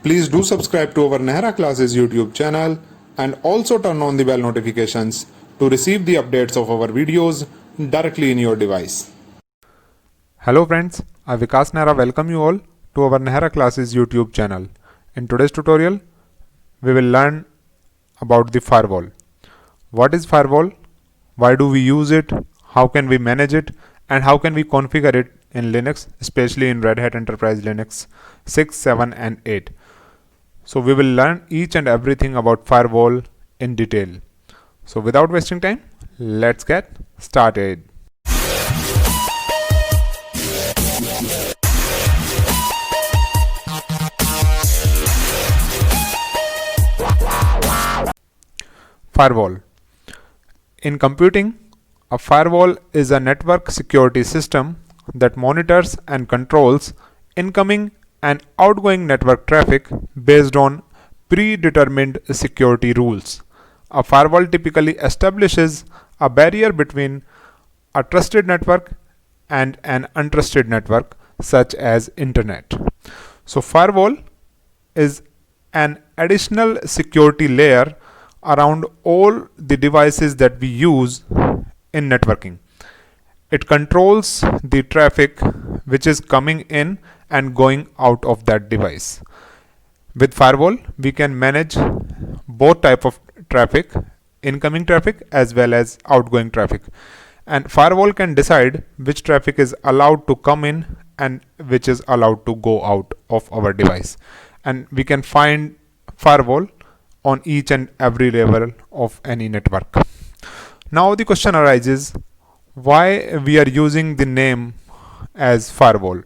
Please do subscribe to our Nehra Classes YouTube channel and also turn on the bell notifications to receive the updates of our videos directly in your device. Hello friends, I Vikas Nehra welcome you all to our Nehra Classes YouTube channel. In today's tutorial, we will learn about the firewall. What is firewall? Why do we use it? How can we manage it? And how can we configure it in Linux, especially in Red Hat Enterprise Linux 6, 7 and 8. So we will learn each and everything about firewall in detail. So without wasting time, let's get started. Firewall. In computing, a firewall is a network security system that monitors and controls incoming and outgoing network traffic based on predetermined security rules. A firewall typically establishes a barrier between a trusted network and an untrusted network, such as internet. So firewall is an additional security layer around all the devices that we use in networking. It controls the traffic which is coming in and going out of that device. With firewall, we can manage both type of traffic, incoming traffic as well as outgoing traffic. And firewall can decide which traffic is allowed to come in and which is allowed to go out of our device. And we can find firewall on each and every level of any network. Now the question arises, why we are using the name as firewall?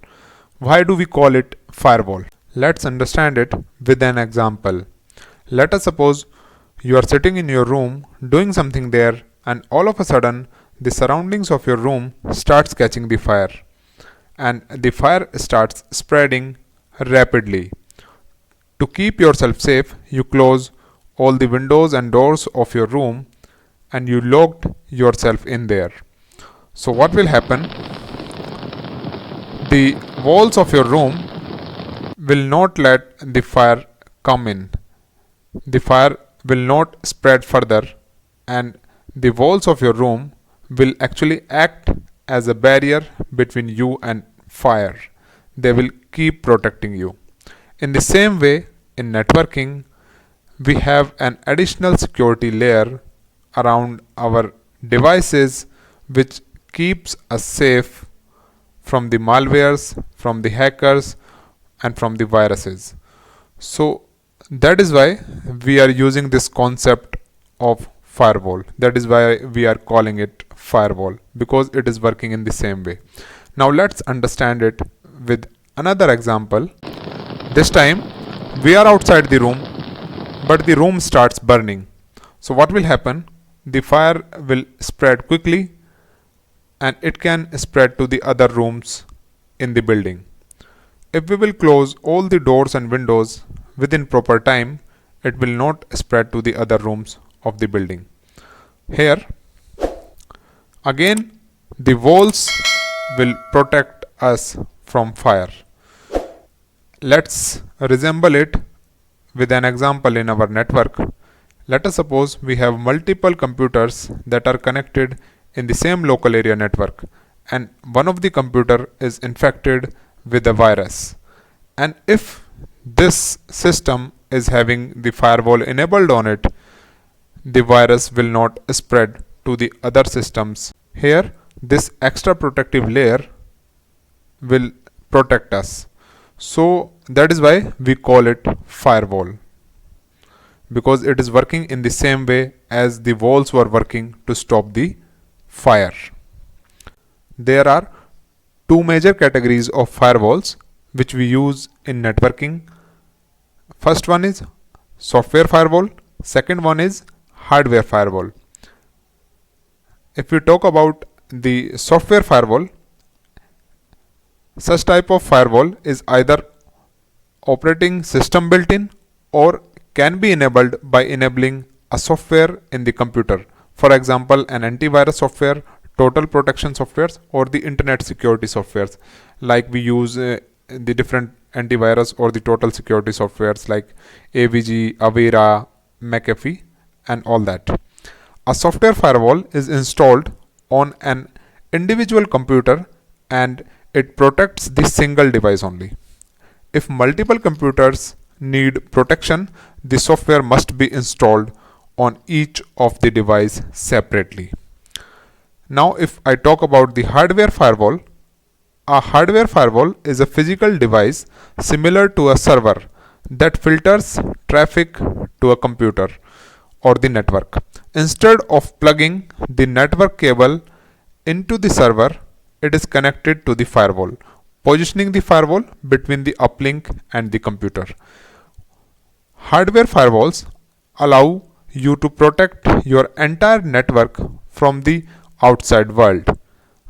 Why do we call it firewall? Let's understand it with an example. Let us suppose you are sitting in your room doing something there, and all of a sudden the surroundings of your room starts catching the fire, and the fire starts spreading rapidly. To keep yourself safe, you close all the windows and doors of your room and you locked yourself in there. So what will happen? The walls of your room will not let the fire come in. The fire will not spread further, and the walls of your room will actually act as a barrier between you and fire. They will keep protecting you. In the same way, in networking, we have an additional security layer around our devices which keeps us safe from the malwares, from the hackers and from the viruses. So that is why we are using this concept of firewall. That is why we are calling it firewall, because it is working in the same way. Now let's understand it with another example. This time we are outside the room, but the room starts burning. So what will happen? The fire will spread quickly and it can spread to the other rooms in the building. If we will close all the doors and windows within proper time, it will not spread to the other rooms of the building. Here, again, the walls will protect us from fire. Let's resemble it with an example in our network. Let us suppose we have multiple computers that are connected in the same local area network, and one of the computer is infected with a virus. And if this system is having the firewall enabled on it, the virus will not spread to the other systems. Here, this extra protective layer will protect us. So that is why we call it firewall, because it is working in the same way as the walls were working to stop the fire. There are two major categories of firewalls which we use in networking. First one is software firewall, second one is hardware firewall. If we talk about the software firewall, such type of firewall is either operating system built in or can be enabled by enabling a software in the computer. For example, an antivirus software, total protection softwares, or the internet security softwares, like we use the different antivirus or the total security softwares like AVG, Avira, McAfee, and all that. A software firewall is installed on an individual computer and it protects the single device only. If multiple computers need protection, the software must be installed on each of the device separately. Now if I talk about the hardware firewall, a hardware firewall is a physical device similar to a server that filters traffic to a computer or the network. Instead of plugging the network cable into the server, it is connected to the firewall, positioning the firewall between the uplink and the computer. Hardware firewalls allow you to protect your entire network from the outside world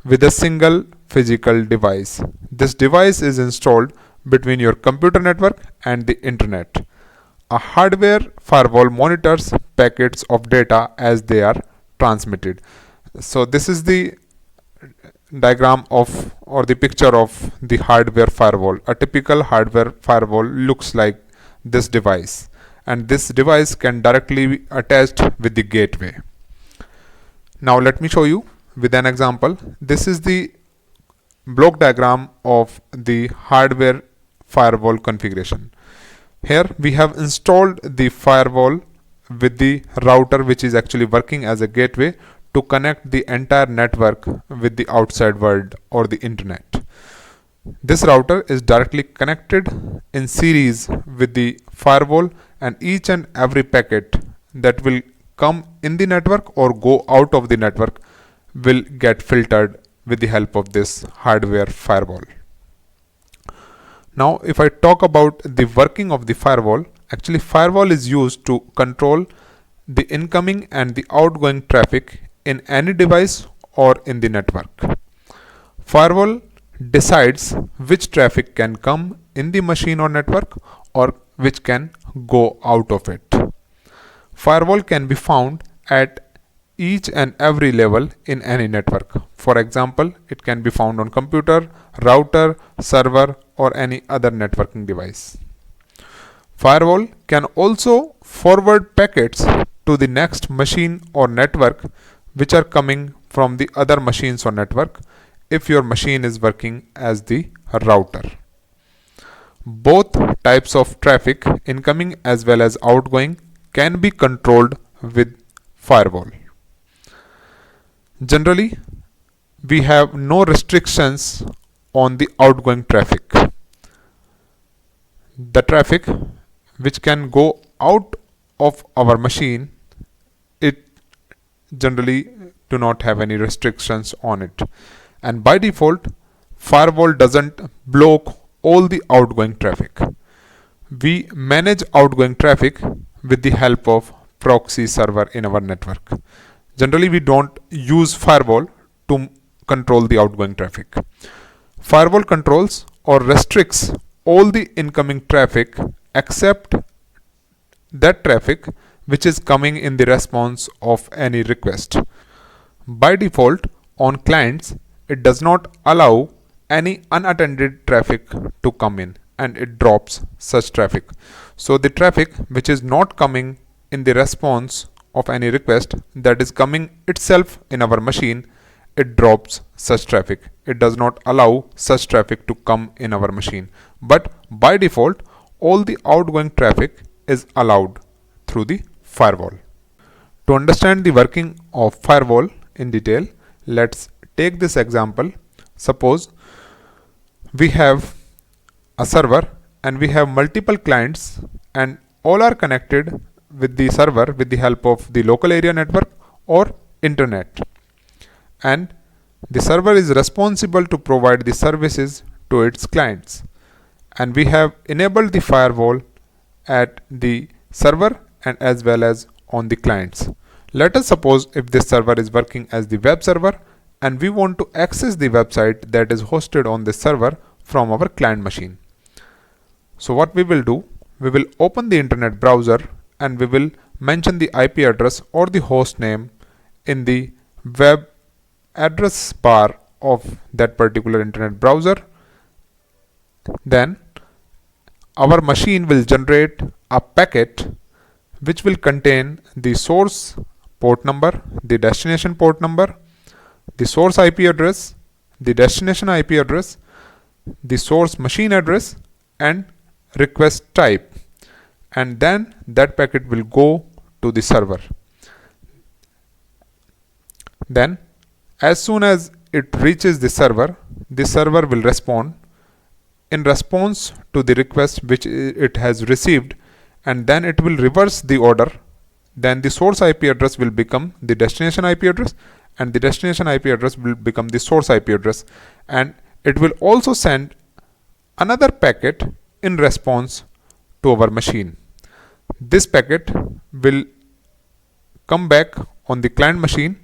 with a single physical device. This device is installed between your computer network and the internet. A hardware firewall monitors packets of data as they are transmitted. So this is the diagram of or the picture of the hardware firewall. A typical hardware firewall looks like this device, and this device can directly be attached with the gateway. Now let me show you with an example. This is the block diagram of the hardware firewall configuration. Here we have installed the firewall with the router, which is actually working as a gateway to connect the entire network with the outside world or the internet. This router is directly connected in series with the firewall, and each and every packet that will come in the network or go out of the network will get filtered with the help of this hardware firewall. Now if I talk about the working of the firewall, actually firewall is used to control the incoming and the outgoing traffic in any device or in the network. Firewall decides which traffic can come in the machine or network or which can go out of it. Firewall can be found at each and every level in any network. For example, it can be found on computer, router, server, or any other networking device. Firewall can also forward packets to the next machine or network which are coming from the other machines or network if your machine is working as the router. Both types of traffic, incoming as well as outgoing, can be controlled with firewall. Generally, we have no restrictions on the outgoing traffic. The traffic which can go out of our machine, it generally do not have any restrictions on it. And by default, firewall doesn't block all the outgoing traffic. We manage outgoing traffic with the help of proxy server in our network. Generally, we don't use firewall to control the outgoing traffic. Firewall controls or restricts all the incoming traffic except that traffic which is coming in the response of any request. By default, on clients, it does not allow any unattended traffic to come in, and it drops such traffic. So the traffic which is not coming in the response of any request, that is coming itself in our machine, it drops such traffic. It does not allow such traffic to come in our machine. But by default, all the outgoing traffic is allowed through the firewall. To understand the working of firewall in detail, let's take this example. Suppose we have a server and we have multiple clients, and all are connected with the server with the help of the local area network or internet. And the server is responsible to provide the services to its clients. And we have enabled the firewall at the server and as well as on the clients. Let us suppose if this server is working as the web server and we want to access the website that is hosted on this server from our client machine. So what we will do, we will open the internet browser and we will mention the IP address or the host name in the web address bar of that particular internet browser. Then our machine will generate a packet which will contain the source port number, the destination port number, the source IP address, the destination IP address, the source machine address, and request type, and then that packet will go to the server. Then as soon as it reaches the server will respond in response to the request which it has received, and then it will reverse the order. Then the source IP address will become the destination IP address, and the destination IP address will become the source IP address, and it will also send another packet in response to our machine. This packet will come back on the client machine,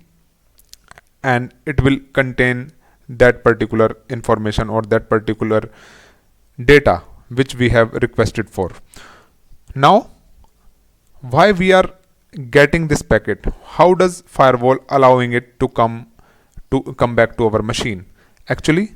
and it will contain that particular information or that particular data which we have requested for. Now, why we are getting this packet? How does firewall allowing it to come back to our machine? Actually,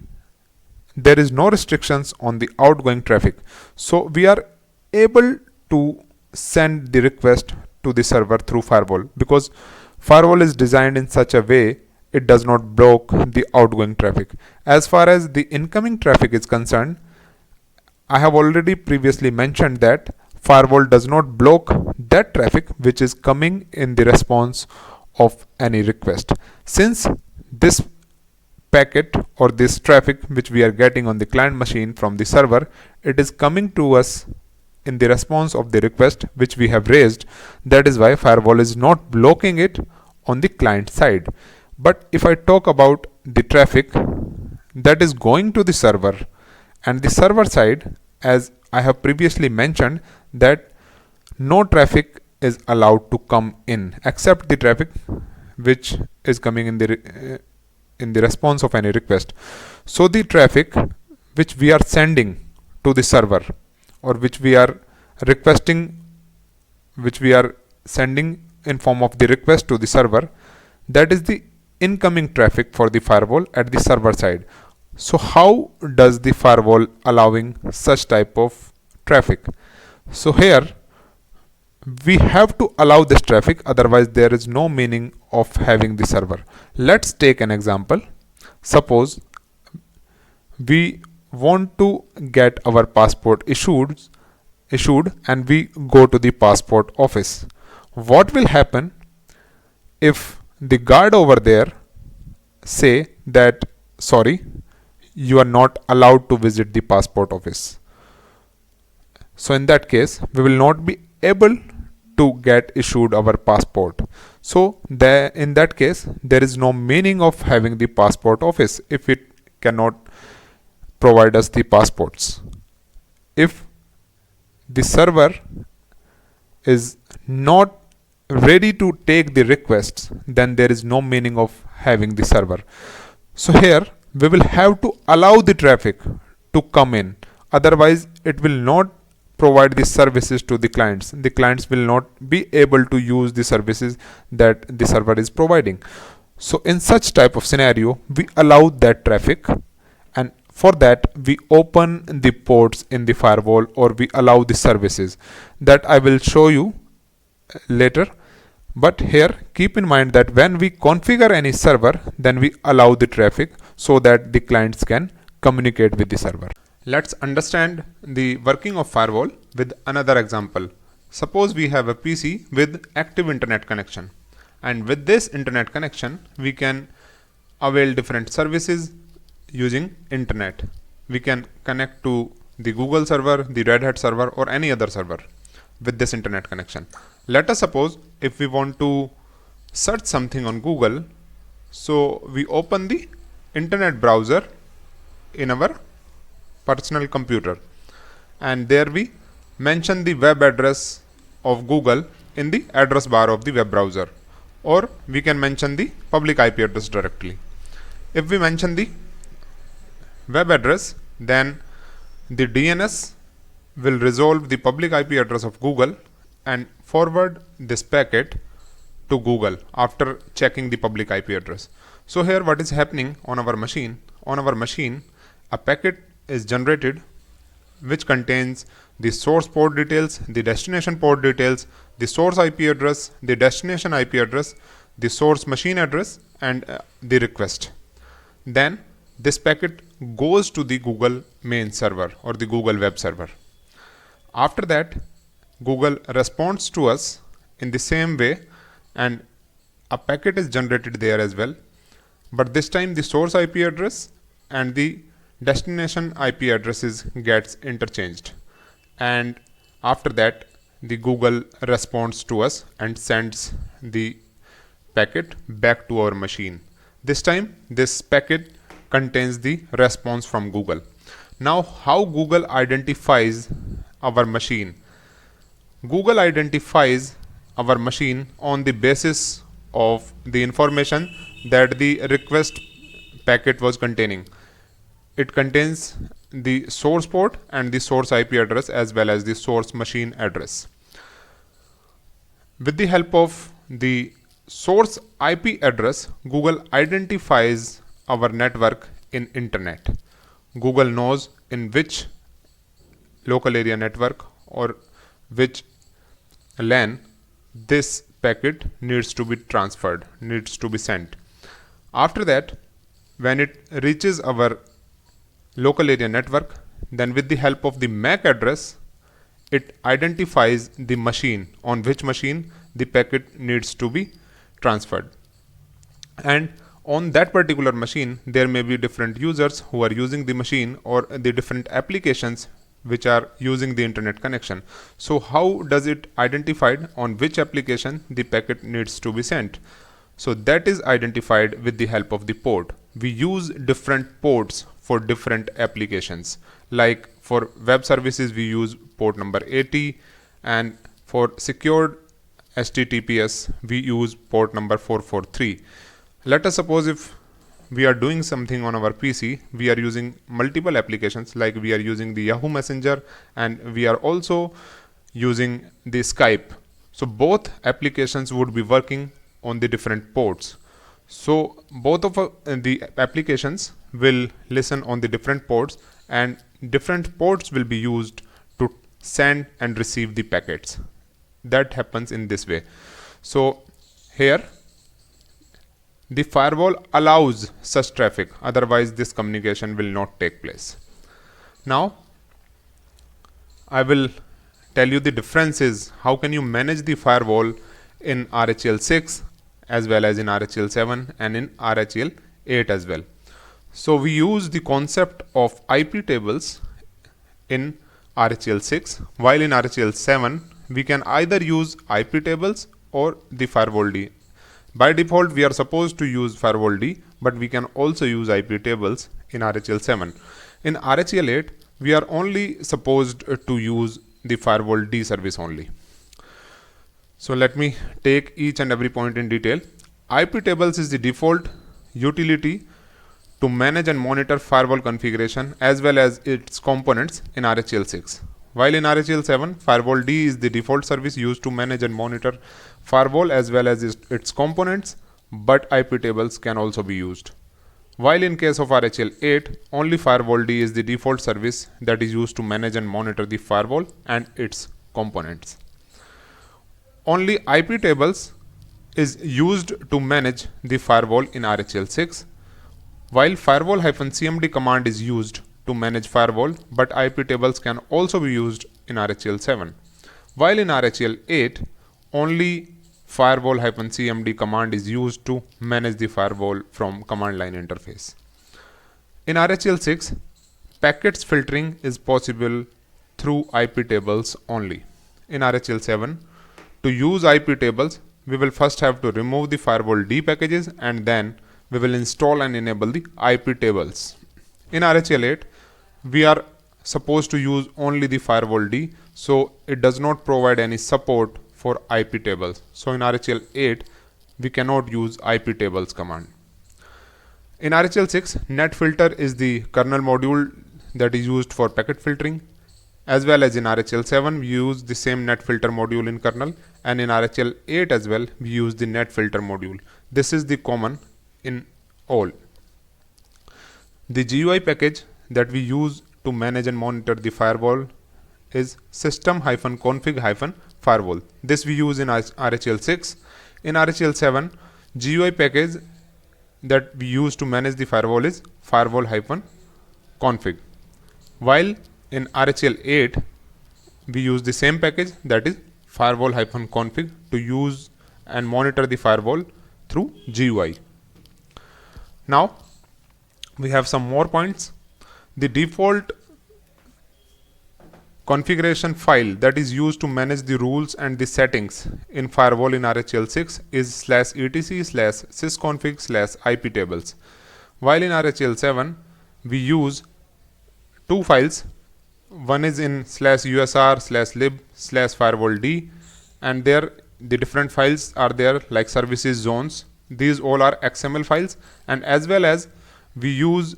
there is no restrictions on the outgoing traffic, so we are able to send the request to the server through firewall, because firewall is designed in such a way it does not block the outgoing traffic. As far as the incoming traffic is concerned, I have already previously mentioned that firewall does not block that traffic which is coming in the response of any request. Since this packet or this traffic which we are getting on the client machine from the server, it is coming to us in the response of the request which we have raised, that is why firewall is not blocking it on the client side. But if I talk about the traffic that is going to the server, and the server side, as I have previously mentioned, that no traffic is allowed to come in except the traffic which is coming in the response of any request. So the traffic which we are sending to the server, or which we are requesting, which we are sending in form of the request to the server, that is the incoming traffic for the firewall at the server side. So how does the firewall allowing such type of traffic? So here we have to allow this traffic, otherwise there is no meaning of having the server. Let's take an example. Suppose we want to get our passport issued and we go to the passport office. What will happen if the guard over there say that sorry, you are not allowed to visit the passport office? So in that case we will not be able to get issued our passport. So in that case there is no meaning of having the passport office if it cannot provide us the passports. If the server is not ready to take the requests, then there is no meaning of having the server. So here we will have to allow the traffic to come in, otherwise it will not provide the services to the clients. The clients will not be able to use the services that the server is providing. So in such type of scenario we allow that traffic, and for that we open the ports in the firewall, or we allow the services that I will show you later. But here keep in mind that when we configure any server, then we allow the traffic so that the clients can communicate with the server. Let's understand the working of firewall with another example. Suppose we have a PC with active internet connection, and with this internet connection we can avail different services using internet. We can connect to the Google server, the Red Hat server, or any other server with this internet connection. Let us suppose if we want to search something on Google, so we open the internet browser in our personal computer, and there we mention the web address of Google in the address bar of the web browser, or we can mention the public IP address directly. If we mention the web address, then the DNS will resolve the public IP address of Google and forward this packet to Google after checking the public IP address. So here what is happening on our machine? On our machine, a packet is generated which contains the source port details, the destination port details, the source IP address, the destination IP address, the source machine address, and the request. Then this packet goes to the Google main server or the Google web server. After that, Google responds to us in the same way, and a packet is generated there as well. But this time the source IP address and the destination IP addresses gets interchanged. And after that, the Google responds to us and sends the packet back to our machine. This time, this packet contains the response from Google. Now, how Google identifies our machine? Google identifies our machine on the basis of the information that the request packet was containing. It contains the source port and the source IP address as well as the source machine address. With the help of the source IP address, Google identifies our network in internet. Google knows in which local area network or which LAN this packet needs to be transferred, needs to be sent. After that, when it reaches our local area network, then with the help of the MAC address, it identifies the machine on which machine the packet needs to be transferred. And on that particular machine, there may be different users who are using the machine or the different applications which are using the internet connection. So how does it identify on which application the packet needs to be sent? So that is identified with the help of the port. We use different ports for different applications. Like for web services, we use port number 80, and for secured HTTPS, we use port number 443. Let us suppose if we are doing something on our PC, we are using multiple applications, like we are using the Yahoo Messenger and we are also using the Skype. So both applications would be working on the different ports. So both of the applications will listen on the different ports, and different ports will be used to send and receive the packets. That happens in this way. So here the firewall allows such traffic, otherwise this communication will not take place. Now I will tell you the differences. How can you manage the firewall in RHEL 6 as well as in RHEL 7 and in RHEL 8 as well. So we use the concept of IP tables in RHEL 6, while in RHEL 7 we can either use IP tables or the firewall D. By default, we are supposed to use firewall D, but we can also use IP tables in RHEL 7. In RHEL 8, we are only supposed to use the firewall D service only. So let me take each and every point in detail. IP tables is the default utility to manage and monitor firewall configuration as well as its components in RHEL 6. While in RHEL 7, firewall D is the default service used to manage and monitor firewall as well as its components, but IP tables can also be used. While in case of RHEL 8, only firewall D is the default service that is used to manage and monitor the firewall and its components. Only IP tables is used to manage the firewall in RHEL 6, while firewall-cmd command is used to manage firewall, but IP tables can also be used in RHEL 7. While in RHEL 8, only firewall-cmd command is used to manage the firewall from command line interface. In RHEL 6, packets filtering is possible through IP tables only. In RHEL 7, to use IP tables, we will first have to remove the firewall D packages and then we will install and enable the IP tables. In RHEL 8, we are supposed to use only the firewall D, so it does not provide any support for IP tables. So in RHEL 8, we cannot use IP tables command. In RHEL 6, netfilter is the kernel module that is used for packet filtering, as well as in RHEL 7 we use the same netfilter module in kernel, and in RHEL 8 as well we use the netfilter module. This is the common in all. The GUI package that we use to manage and monitor the firewall is system-config-firewall. This we use in RHEL 6. In RHEL 7, GUI package that we use to manage the firewall is firewall-config. While in RHEL 8, we use the same package, that is firewall-config, to use and monitor the firewall through GUI. Now we have some more points. The default configuration file that is used to manage the rules and the settings in firewall in RHEL 6 is /etc/sysconfig/iptables. While in RHEL 7, we use two files. One is in /usr/lib/firewall-d, and there the different files are there like services zones. These all are XML files, and as well as we use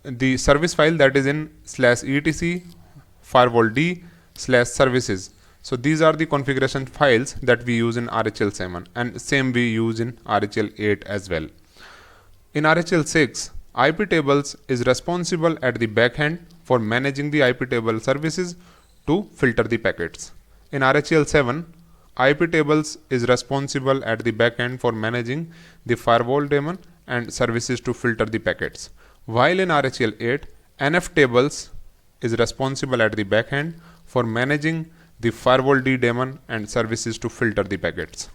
the service file that is in /etc/firewall-d/services. So these are the configuration files that we use in RHEL 7, and same we use in RHEL 8 as well. In RHEL 6, iptables is responsible at the back end for managing the iptable services to filter the packets. In RHEL 7, iptables is responsible at the back end for managing the firewall daemon and services to filter the packets. While in RHEL 8, nftables is responsible at the back end for managing the firewall-d daemon and services to filter the packets.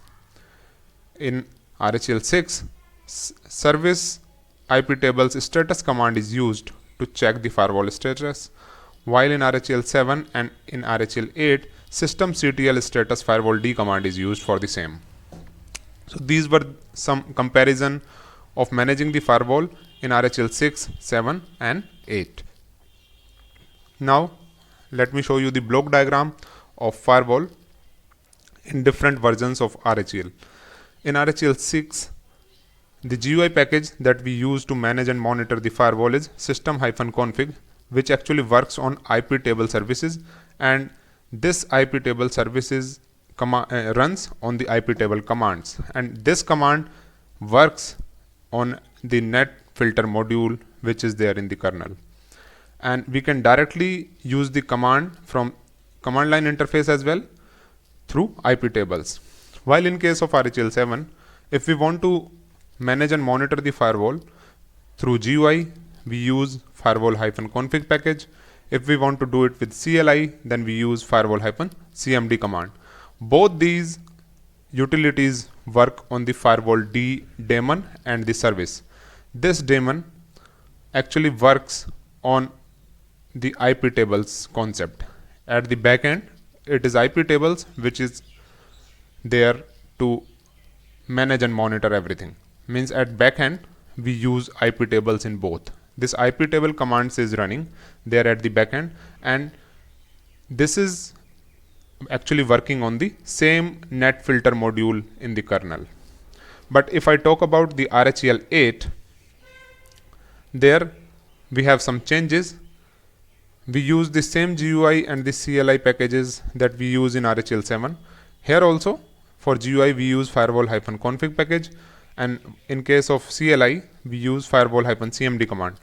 In RHEL 6, service iptables status command is used to check the firewall status, while in RHEL 7 and in RHEL 8, systemctl status firewall-d command is used for the same. So these were some comparison of managing the firewall in RHEL 6, 7 and 8. Now let me show you the block diagram of firewall in different versions of RHEL. In RHEL 6, the GUI package that we use to manage and monitor the firewall is system-config, which actually works on iptable services, and this iptable services runs on the iptable commands, and this command works on the net filter module which is there in the kernel, and we can directly use the command from command line interface as well through iptables. While in case of RHEL 7, if we want to manage and monitor the firewall through GUI, we use firewall-config package. If we want to do it with CLI, then we use firewall-cmd command. Both these utilities work on the firewall-d daemon and the service. This daemon actually works on the iptables concept. At the back end, it is iptables which is there to manage and monitor everything. Means at back end, we use iptables in both. This iptable commands is running there at the back end, and this is actually working on the same net filter module in the kernel. But if I talk about the RHEL 8, there we have some changes. We use the same GUI and the CLI packages that we use in RHEL 7. Here also for GUI we use firewall-config package, and in case of CLI we use firewall-cmd command.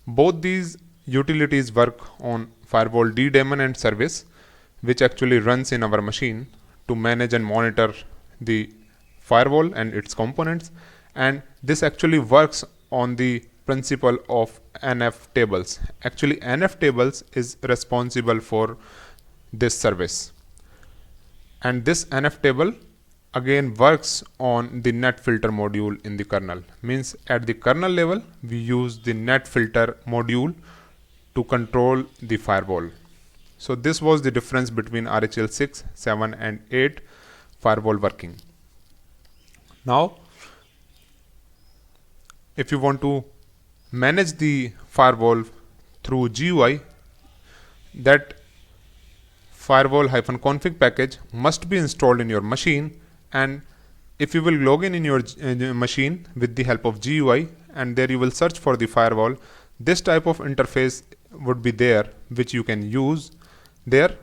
Both these utilities work on firewall-d daemon and service, which actually runs in our machine to manage and monitor the firewall and its components, and this actually works on the principle of nftables. Actually nftables is responsible for this service, and this nftable again works on the net filter module in the kernel. Means at the kernel level we use the net filter module to control the firewall. So this was the difference between RHEL 6, 7 and 8 firewall working. Now if you want to manage the firewall through GUI, that firewall-config package must be installed in your machine, and if you will log in your machine with the help of GUI and there you will search for the firewall, this type of interface would be there which you can use. There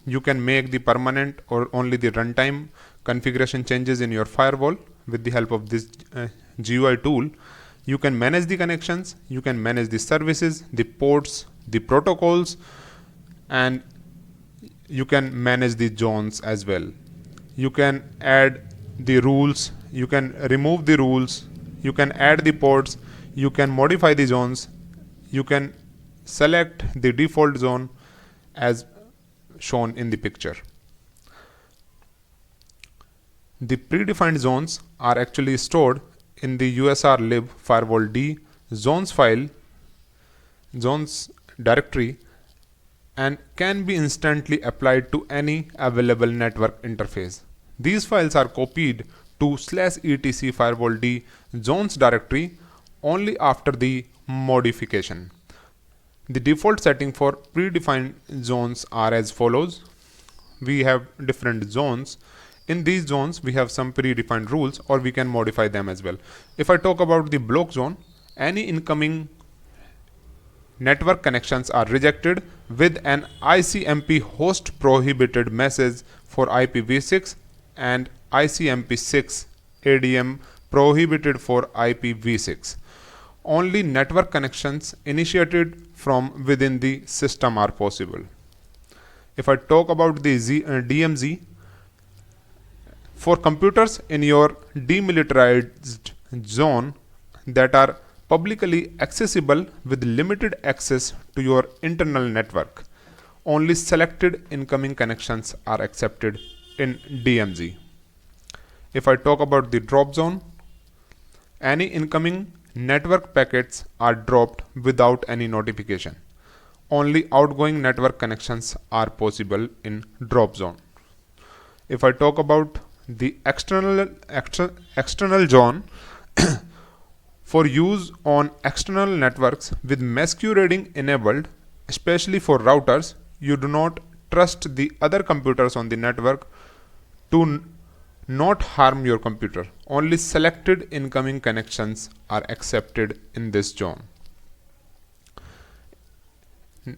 you can make the permanent or only the runtime configuration changes in your firewall with the help of this GUI tool. You can manage the connections, you can manage the services, the ports, the protocols, and you can manage the zones as well. You can add the rules, you can remove the rules, you can add the ports, you can modify the zones, you can select the default zone as shown in the picture. The predefined zones are actually stored in the USR lib firewall D zones file, zones directory, and can be instantly applied to any available network interface. These files are copied to /etc firewall D zones directory only after the modification. The default setting for predefined zones are as follows. We have different zones. In these zones, we have some predefined rules, or we can modify them as well. If I talk about the block zone, any incoming network connections are rejected with an ICMP host prohibited message for IPv6 and ICMP6 ADM prohibited for IPv6. Only network connections initiated from within the system are possible. If I talk about the DMZ, for computers in your demilitarized zone that are publicly accessible with limited access to your internal network, only selected incoming connections are accepted in DMZ. If I talk about the drop zone, any incoming network packets are dropped without any notification. Only outgoing network connections are possible in drop zone. If I talk about the external zone, for use on external networks with masquerading enabled, especially for routers, you do not trust the other computers on the network to not harm your computer. Only selected incoming connections are accepted in this zone.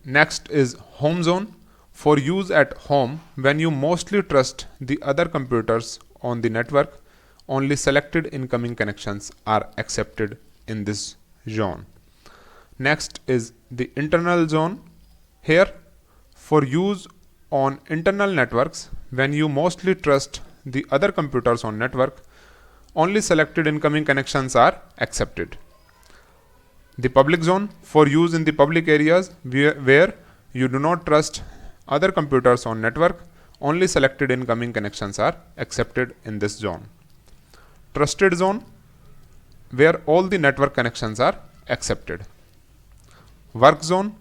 Next is home zone. For use at home, when you mostly trust the other computers on the network, only selected incoming connections are accepted in this zone. Next is the internal zone. Here, for use on internal networks, when you mostly trust the other computers on network, only selected incoming connections are accepted. The public zone, for use in the public areas where you do not trust other computers on network, only selected incoming connections are accepted in this zone. Trusted zone, where all the network connections are accepted. Work zone,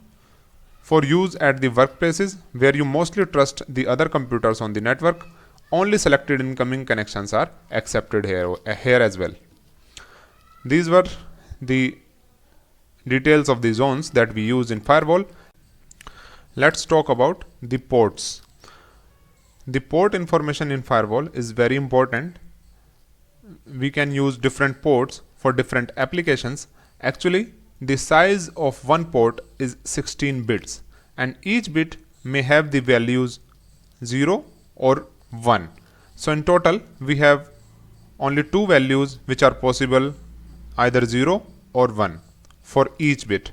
for use at the workplaces where you mostly trust the other computers on the network, only selected incoming connections are accepted here as well. These were the details of the zones that we use in firewall. Let's talk about the ports. The port information in firewall is very important. We can use different ports for different applications. Actually, the size of one port is 16 bits, and each bit may have the values 0 or 1. So in total, we have only two values which are possible, either 0 or 1 for each bit.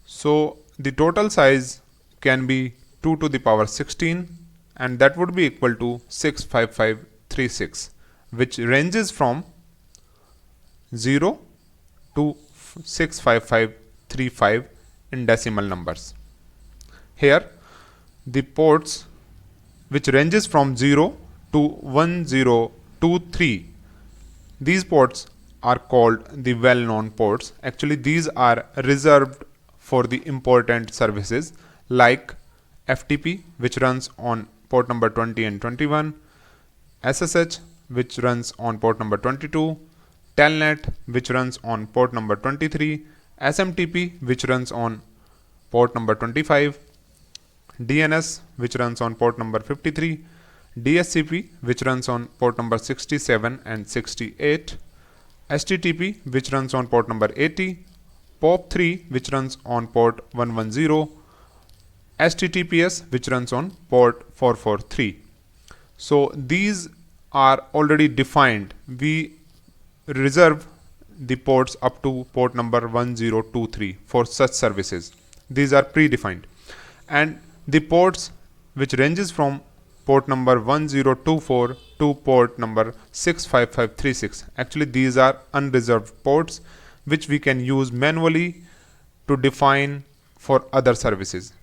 So the total size can be 2 to the power 16, and that would be equal to 65536, which ranges from 0 to 65535 in decimal numbers. Here, the ports which ranges from 0 to 1023, these ports are called the well-known ports. Actually, these are reserved for the important services like FTP, which runs on port number 20 and 21, SSH, which runs on port number 22, Telnet, which runs on port number 23, SMTP, which runs on port number 25, DNS, which runs on port number 53, DSCP, which runs on port number 67 and 68, HTTP, which runs on port number 80, POP3, which runs on port 110, HTTPS, which runs on port 443. So these are already defined. We reserve the ports up to port number 1023 for such services. These are predefined, and the ports which ranges from port number 1024 to port number 65536. Actually, these are unreserved ports which we can use manually to define for other services.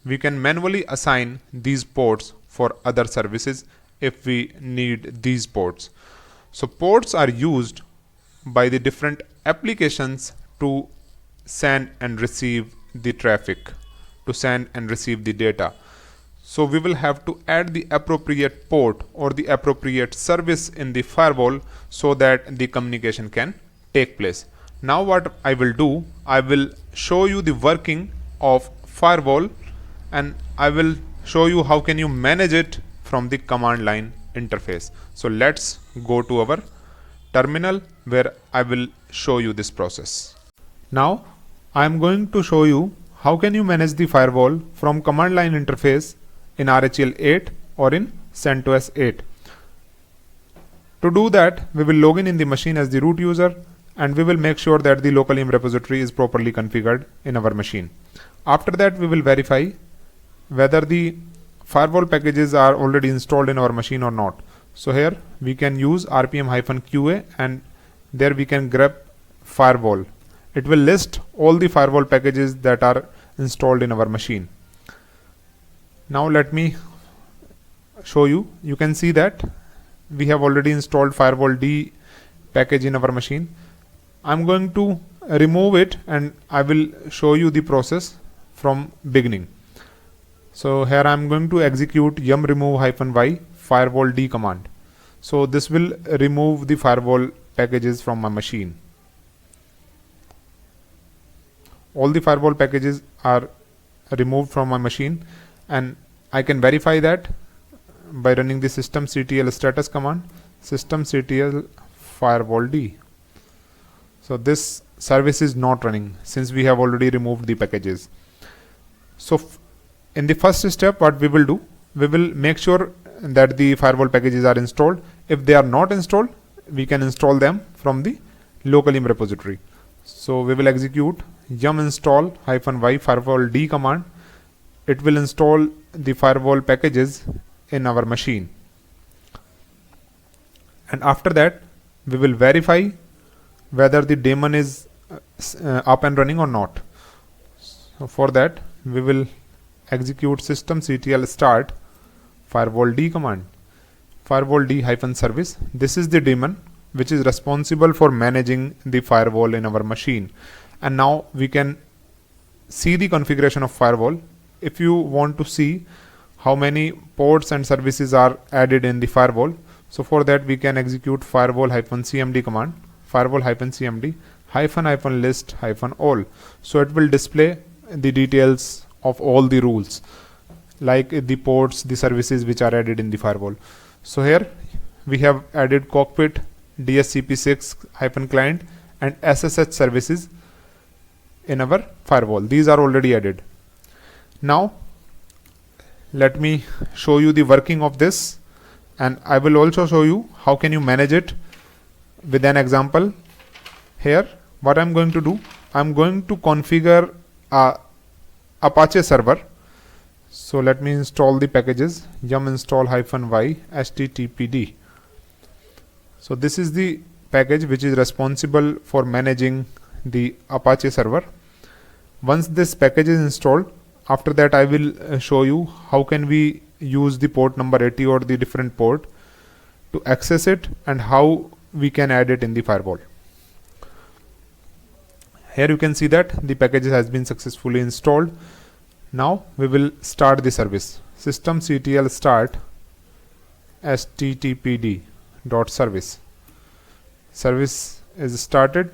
We can manually assign these ports for other services if we need these ports. So ports are used by the different applications to send and receive the traffic, to send and receive the data. So we will have to add the appropriate port or the appropriate service in the firewall so that the communication can take place. Now what I will do, I will show you the working of firewall and I will show you how can you manage it from the command line interface. So let's go to our terminal where I will show you this process. Now I am going to show you how can you manage the firewall from command line interface in RHEL 8 or in CentOS 8. To do that, we will log in the machine as the root user and we will make sure that the local IAM repository is properly configured in our machine. After that, we will verify whether the firewall packages are already installed in our machine or not. So here we can use rpm-qa and there we can grep firewall. It will list all the firewall packages that are installed in our machine. Now let me show you. You can see that we have already installed firewall D package in our machine. I'm going to remove it and I will show you the process from beginning. So here I'm going to execute yum remove -y firewall D command. So this will remove the firewall packages from my machine. All the firewall packages are removed from my machine and I can verify that by running the systemctl status command, systemctl firewall D. So this service is not running since we have already removed the packages. So in the first step, what we will do, we will make sure that the firewall packages are installed. If they are not installed, we can install them from the local IAM repository. So we will execute yum install -y firewall D command. It will install the firewall packages in our machine. And after that, we will verify whether the daemon is up and running or not. So for that, we will execute systemctl start firewall D command. Firewall D -service. This is the daemon which is responsible for managing the firewall in our machine. And now we can see the configuration of firewall. If you want to see how many ports and services are added in the firewall, so for that we can execute firewall -cmd command, firewall -cmd -list -all. So it will display the details of all the rules, like the ports, the services which are added in the firewall. So here we have added cockpit, DSCP6 -client and SSH services in our firewall. These are already added. Now let me show you the working of this and I will also show you how can you manage it with an example. Here what I'm going to do, I'm going to configure a Apache server. So let me install the packages yum install -y httpd. So this is the package which is responsible for managing the Apache server. Once this package is installed, after that I will show you how can we use the port number 80 or the different port to access it and how we can add it in the firewall. Here you can see that the package has been successfully installed. Now we will start the service. Systemctl start httpd.service. Service is started.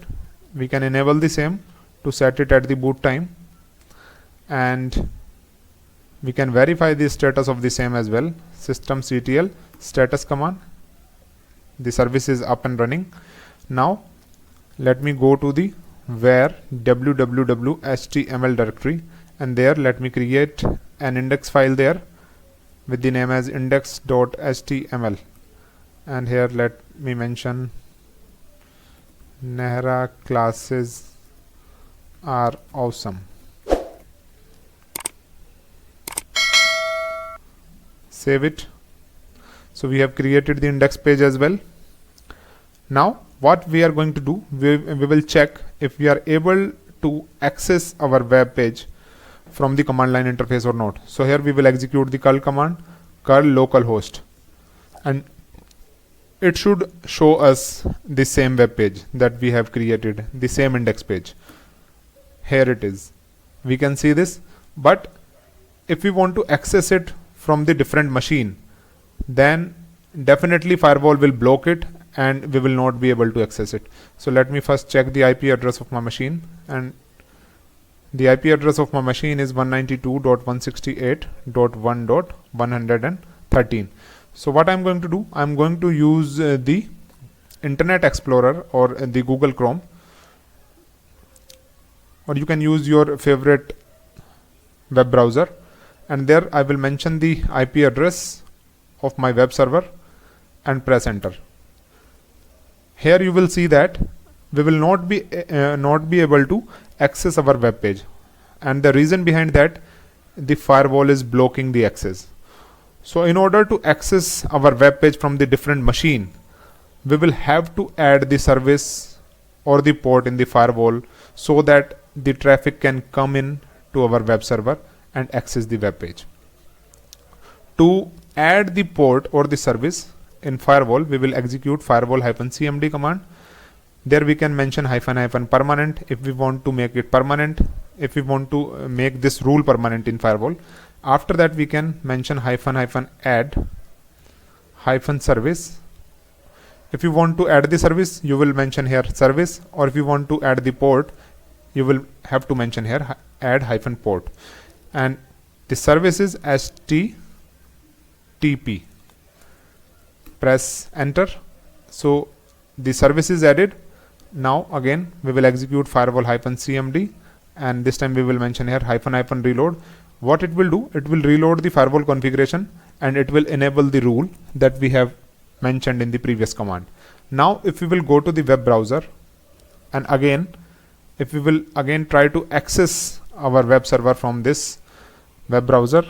We can enable the same to set it at the boot time and we can verify the status of the same as well. Systemctl status command. The service is up and running. Now let me go to the where www.html directory and there let me create an index file there with the name as index.html and here let me mention Nehra classes are awesome. save it. So we have created the index page as well. Now what we are going to do, we will check if we are able to access our web page from the command line interface or not. So here we will execute the curl command, curl localhost, and it should show us the same web page that we have created, the same index page. Here it is. We can see this, but if we want to access it from the different machine, then definitely firewall will block it and we will not be able to access it. So let me first check the IP address of my machine, and the IP address of my machine is 192.168.1.113. So what I'm going to do, I'm going to use the Internet Explorer or the Google Chrome, or you can use your favorite web browser, and there I will mention the IP address of my web server and press enter. Here you will see that we will not be able to access our web page, and the reason behind that, the firewall is blocking the access. So in order to access our web page from the different machine, we will have to add the service or the port in the firewall so that the traffic can come in to our web server and access the web page. To add the port or the service in firewall, we will execute firewall-cmd command. There we can mention -- permanent if we want to make it permanent, if we want to make this rule permanent in firewall. After that we can mention --add -service. If you want to add the service, you will mention here service, or if you want to add the port, you will have to mention here add -port, and the service is HTTP. Press enter. So the service is added. Now again we will execute firewall-cmd, and this time we will mention here -- reload. What it will do, it will reload the firewall configuration and it will enable the rule that we have mentioned in the previous command. Now if we will go to the web browser, and again if we will again try to access our web server from this web browser,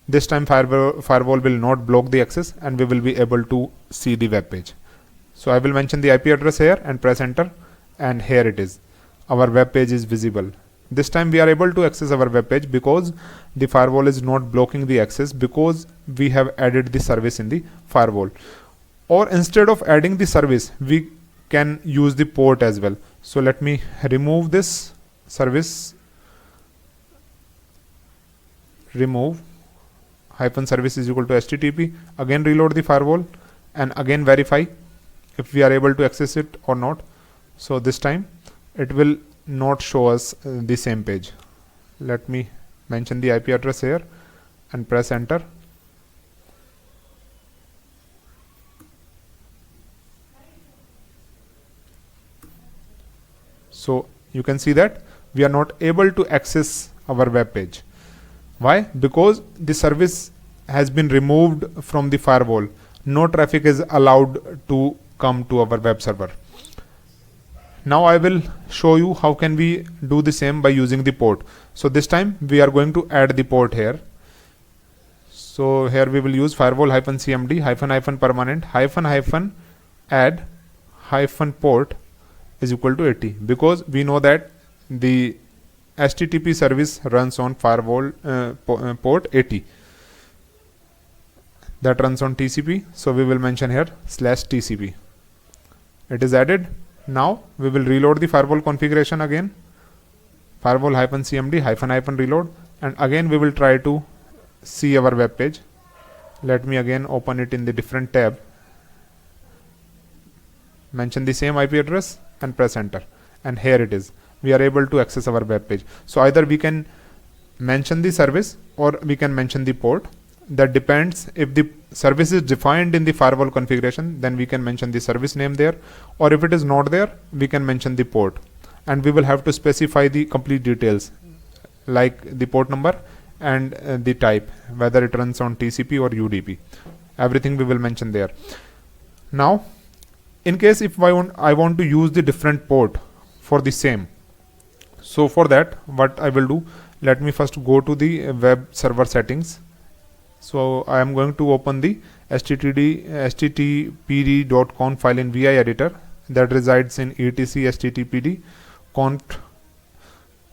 this time firewall will not block the access and we will be able to see the web page. So I will mention the IP address here and press enter, and here it is. Our web page is visible. This time we are able to access our web page because the firewall is not blocking the access, because we have added the service in the firewall. Or instead of adding the service, we can use the port as well. So let me remove this service, remove -service is equal to HTTP, again reload the firewall and again verify if we are able to access it or not. So this time it will not show us the same page. Let me mention the IP address here and press enter. So you can see that we are not able to access our web page. Why? Because the service has been removed from the firewall. No traffic is allowed to come to our web server. Now I will show you how can we do the same by using the port. So this time we are going to add the port here. So here we will use firewall-cmd --permanent --add -port is equal to 80, because we know that the HTTP service runs on firewall port 80, that runs on TCP. So we will mention here /TCP. It is added. Now we will reload the firewall configuration again, firewall-cmd -reload, and again we will try to see our web page. Let me again open it in the different tab, mention the same IP address and press enter, and here it is. We are able to access our web page. So either we can mention the service or we can mention the port. That depends. If the service is defined in the firewall configuration, then we can mention the service name there, or if it is not there, we can mention the port, and we will have to specify the complete details like the port number and the type, whether it runs on TCP or UDP. Everything we will mention there. Now in case if I want to use the different port for the same, so for that what I will do, let me first go to the web server settings, So I am going to open the httpd.conf file in vi editor that resides in etc httpd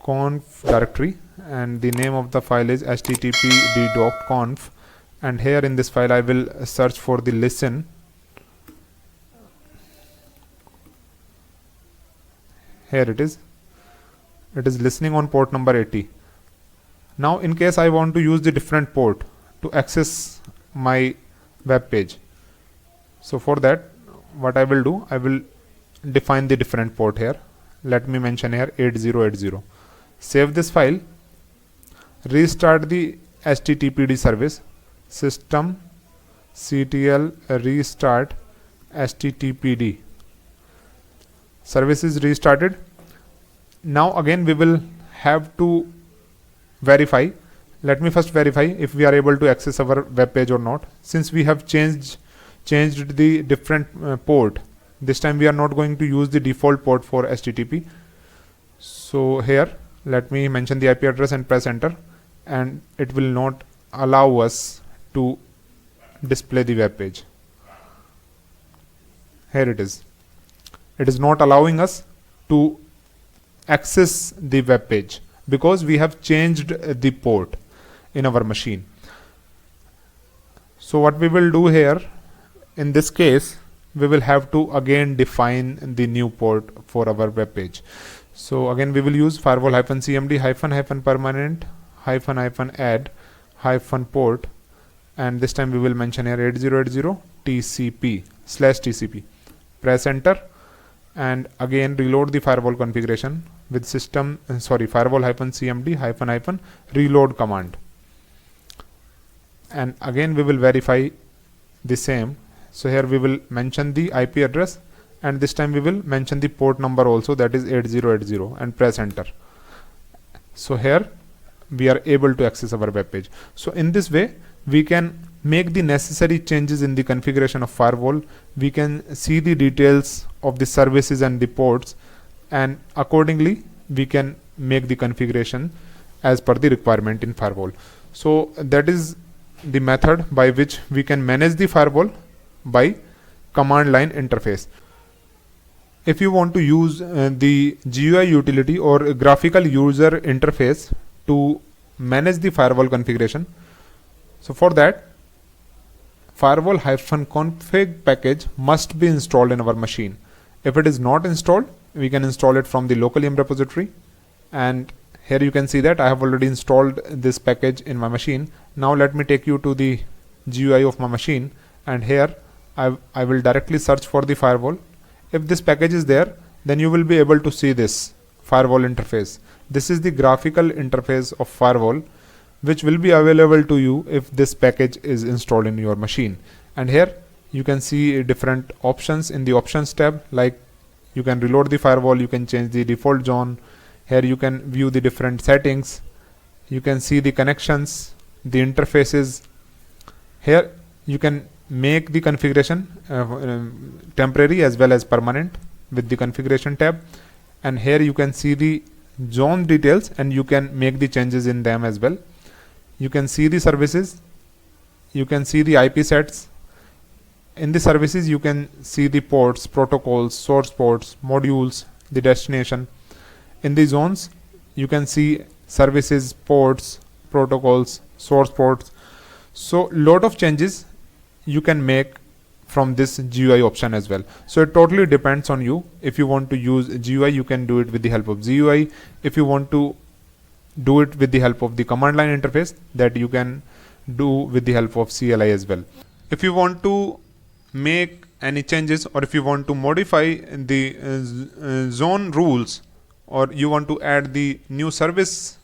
conf directory, and the name of the file is httpd.conf, and here in this file I will search for the listen. Here it is listening on port number 80. Now in case I want to use the different port to access my web page, so for that what I will do, I will define the different port here. Let me mention here 8080. Save this file, restart the httpd service, system ctl restart httpd. Service is restarted. Now again we will have to verify. Let me first verify if we are able to access our web page or not. Since we have changed the different port, this time we are not going to use the default port for HTTP. So here let me mention the IP address and press enter, and it will not allow us to display the web page. Here it is not allowing us to access the web page because we have changed the port in our machine. So what we will do here, in this case, we will have to again define the new port for our web page. So again we will use firewall-cmd -permanent -add -port, and this time we will mention here 8080 TCP/TCP. Press enter, and again reload the firewall configuration with firewall-cmd -reload command, and again we will verify the same. So here we will mention the IP address, and this time we will mention the port number also, that is 8080, and press enter. So here we are able to access our web page. So in this way we can make the necessary changes in the configuration of firewall. We can see the details of the services and the ports, and accordingly we can make the configuration as per the requirement in firewall. So that is the method by which we can manage the firewall by command line interface. If you want to use the GUI utility or graphical user interface to manage the firewall configuration, so for that firewall-config package must be installed in our machine. If it is not installed, we can install it from the local yum repository, and here you can see that I have already installed this package in my machine. Now let me take you to the GUI of my machine, and here I will directly search for the firewall. If this package is there, then you will be able to see this firewall interface. This is the graphical interface of firewall, which will be available to you if this package is installed in your machine. And here you can see different options in the options tab, like you can reload the firewall, you can change the default zone. Here you can view the different settings, you can see the connections, the interfaces. Here you can make the configuration temporary as well as permanent with the configuration tab, and here you can see the zone details and you can make the changes in them as well. You can see the services, you can see the IP sets. In the services you can see the ports, protocols, source ports, modules, the destination. In the zones you can see services, ports, protocols, source ports. So lot of changes you can make from this GUI option as well. So it totally depends on you. If you want to use GUI, you can do it with the help of GUI. If you want to do it with the help of the command line interface, that you can do with the help of CLI as well. If you want to make any changes, or if you want to modify the zone rules, or you want to add the new service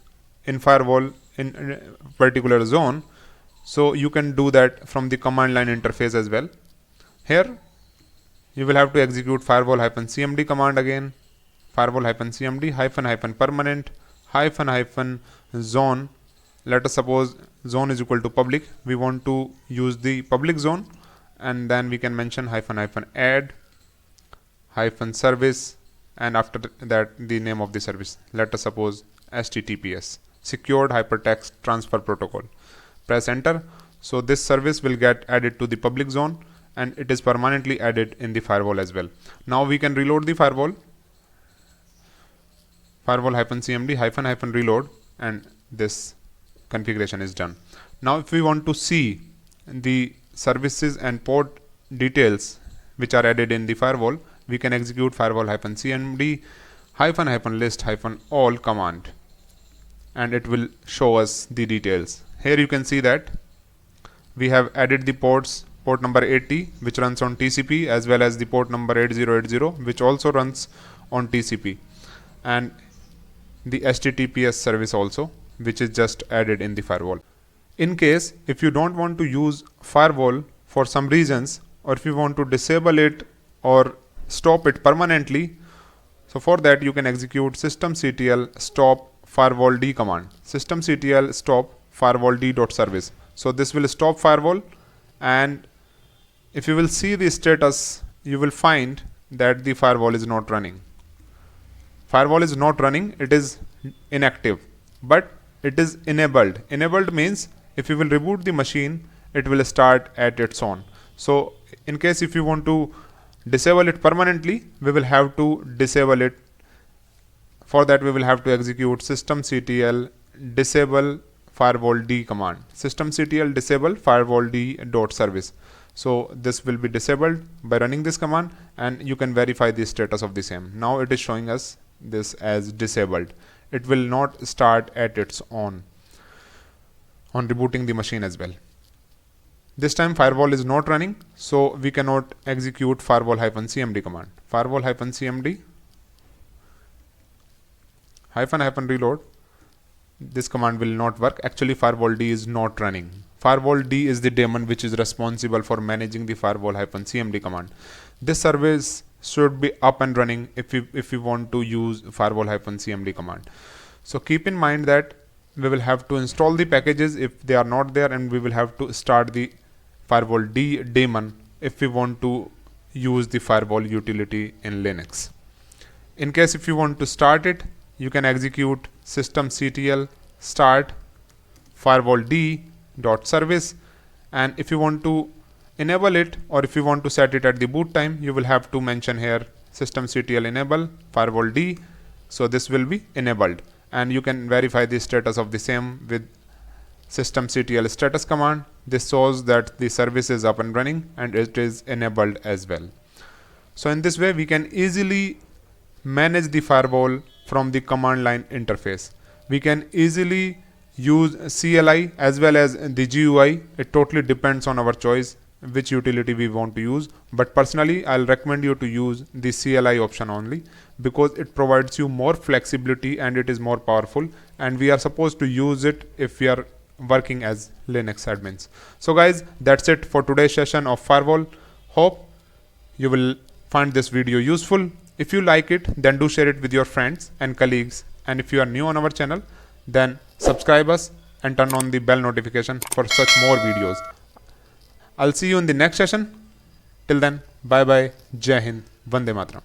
in firewall in a particular zone, so you can do that from the command line interface as well. Here you will have to execute firewall-cmd command again, firewall-cmd -permanent -zone. Let us suppose zone is equal to public. We want to use the public zone, and then we can mention -add -service, and after that the name of the service. Let us suppose HTTPS, Secured Hypertext Transfer Protocol. Press enter. So this service will get added to the public zone and it is permanently added in the firewall as well. Now we can reload the firewall -cmd -reload, and this configuration is done. Now if we want to see the services and port details which are added in the firewall, we can execute firewall -cmd -list-all command, and it will show us the details. Here you can see that we have added the port number 80 which runs on TCP, as well as the port number 8080 which also runs on TCP, and the HTTPS service also, which is just added in the firewall. In case if you don't want to use firewall for some reasons, or if you want to disable it or stop it permanently, so for that you can execute systemctl stop firewall d command, systemctl stop firewall d.service. So this will stop firewall, and if you will see the status, you will find that the firewall is not running. Firewall is not running, it is inactive, but it is enabled. Enabled means if you will reboot the machine, it will start at its own. So in case if you want to disable it permanently, we will have to disable it. For that we will have to execute systemctl disable firewall d command, systemctl disable firewall d.service. So this will be disabled by running this command, and you can verify the status of the same. Now it is showing us this as disabled. It will not start at its own on rebooting the machine as well. This time firewall is not running, so we cannot execute firewall -cmd command. Firewall -cmd -reload, this command will not work. Actually firewall d is not running. Firewall d is the daemon which is responsible for managing the firewall -cmd command. This service should be up and running if we want to use firewall -cmd command. So keep in mind that we will have to install the packages if they are not there, and we will have to start the firewall d daemon if we want to use the firewall utility in Linux. In case if you want to start it, you can execute systemctl start firewall d.service, and if you want to enable it, or if you want to set it at the boot time, you will have to mention here systemctl enable firewall d. So this will be enabled, and you can verify the status of the same with systemctl status command. This shows that the service is up and running and it is enabled as well. So in this way we can easily manage the firewall from the command line interface. We can easily use CLI as well as the GUI. It totally depends on our choice which utility we want to use, but personally I'll recommend you to use the CLI option only, because it provides you more flexibility and it is more powerful, and we are supposed to use it if we are working as Linux admins. So guys, that's it for today's session of firewall. Hope you will find this video useful. If you like it, then do share it with your friends and colleagues, and if you are new on our channel, then subscribe us and turn on the bell notification for such more videos. I'll see you in the next session. Till then, bye bye, Jai Hind, Vande Mataram.